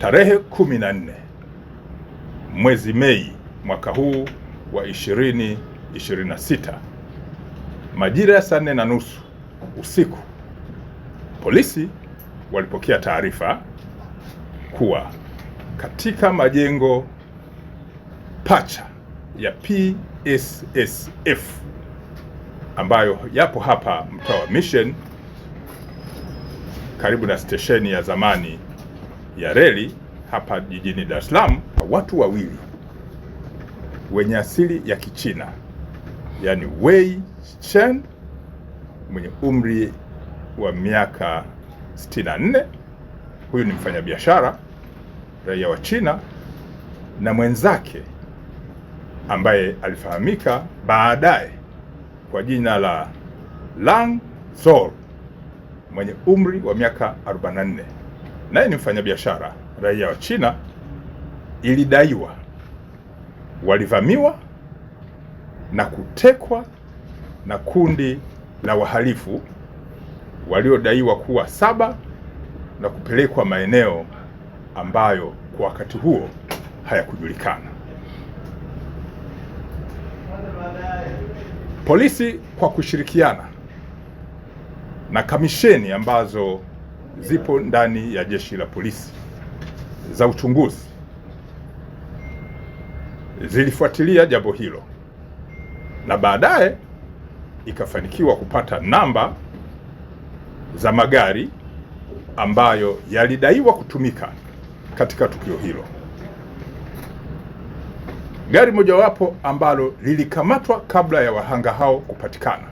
Tarehe 14 mwezi Mei mwaka huu wa 2026 majira ya saa 4:30 usiku, polisi walipokea taarifa kuwa katika majengo pacha ya PSSF ambayo yapo hapa mtaa wa Mission karibu na stesheni ya zamani ya reli hapa jijini Dar es Salaam, watu wawili wenye asili ya Kichina, yani Wei Shen mwenye umri wa miaka 64, huyu ni mfanyabiashara raia wa China, na mwenzake ambaye alifahamika baadaye kwa jina la Lang Zhou mwenye umri wa miaka 44, naye ni mfanyabiashara raia wa China. Ilidaiwa walivamiwa na kutekwa na kundi la wahalifu waliodaiwa kuwa 7 na kupelekwa maeneo ambayo kwa wakati huo hayakujulikana. Polisi kwa kushirikiana na kamisheni ambazo zipo ndani ya jeshi la polisi za uchunguzi zilifuatilia jambo hilo, na baadaye ikafanikiwa kupata namba za magari ambayo yalidaiwa kutumika katika tukio hilo. Gari mojawapo ambalo lilikamatwa kabla ya wahanga hao kupatikana,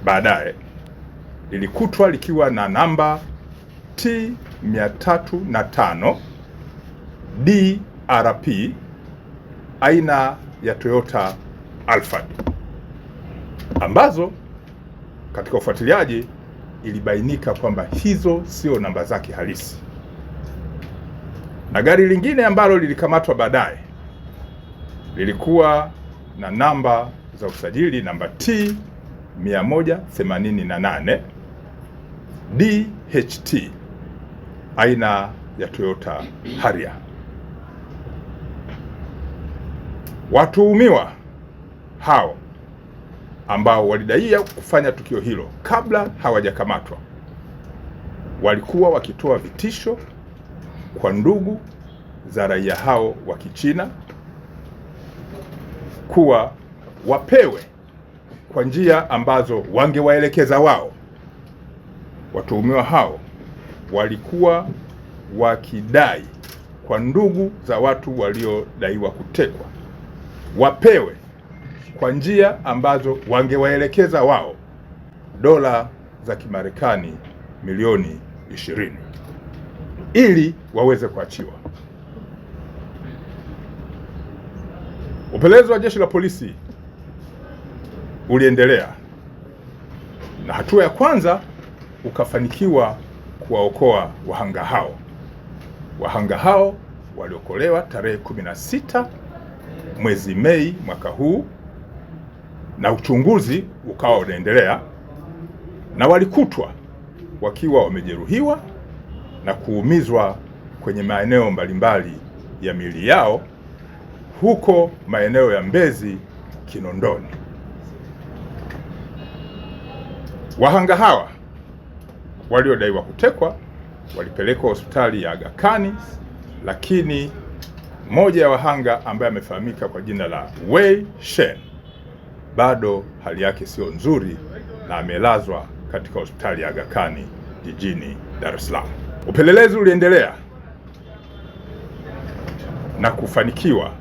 baadaye lilikutwa likiwa na namba T305 DRP aina ya Toyota Alphard, ambazo katika ufuatiliaji ilibainika kwamba hizo sio namba zake halisi. Na gari lingine ambalo lilikamatwa baadaye lilikuwa na namba za usajili namba T188 DHT aina ya Toyota Harrier. Watuhumiwa hao ambao walidaiwa kufanya tukio hilo kabla hawajakamatwa walikuwa wakitoa vitisho kwa ndugu za raia hao wa Kichina kuwa wapewe kwa njia ambazo wangewaelekeza wao. Watuhumiwa hao walikuwa wakidai kwa ndugu za watu waliodaiwa kutekwa wapewe kwa njia ambazo wangewaelekeza wao dola za Kimarekani milioni 20 ili waweze kuachiwa. Upelelezi wa jeshi la polisi uliendelea na hatua ya kwanza ukafanikiwa kuwaokoa wahanga hao. Wahanga hao waliokolewa tarehe 16 mwezi Mei mwaka huu, na uchunguzi ukawa unaendelea, na walikutwa wakiwa wamejeruhiwa na kuumizwa kwenye maeneo mbalimbali ya miili yao huko maeneo ya Mbezi, Kinondoni. Wahanga hawa waliodaiwa kutekwa walipelekwa hospitali ya Aga Khan, lakini mmoja ya wahanga ambaye amefahamika kwa jina la Wei Shen bado hali yake sio nzuri na amelazwa katika hospitali ya Aga Khan jijini Dar es Salaam. Upelelezi uliendelea na kufanikiwa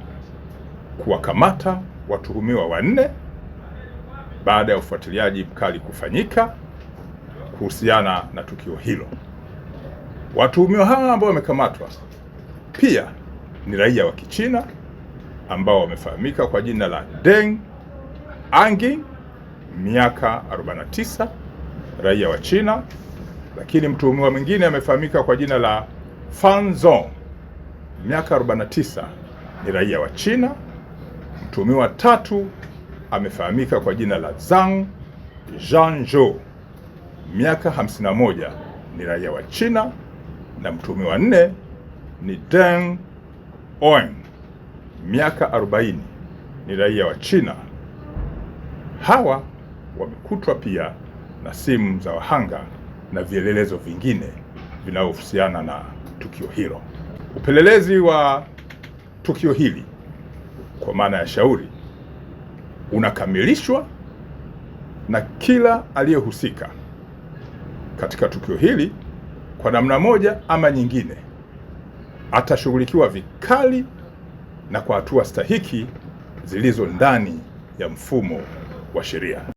kuwakamata watuhumiwa 4 baada ya ufuatiliaji mkali kufanyika kuhusiana na tukio hilo. Watuhumiwa hawa ambao wamekamatwa pia ni raia wa Kichina ambao wamefahamika kwa jina la Deng Angi, miaka 49, raia wa China, lakini mtuhumiwa mwingine amefahamika kwa jina la Fan Zhong, miaka 49, ni raia wa China. Mtuhumiwa 3 amefahamika kwa jina la Zhang Zhanzhou, miaka 51, ni raia wa China, na mtuhumiwa wa 4 ni Deng Oeng, miaka 40, ni raia wa China. Hawa wamekutwa pia na simu za wahanga na vielelezo vingine vinavyohusiana na tukio hilo. Upelelezi wa tukio hili kwa maana ya shauri unakamilishwa na kila aliyehusika katika tukio hili kwa namna moja ama nyingine atashughulikiwa vikali na kwa hatua stahiki zilizo ndani ya mfumo wa sheria.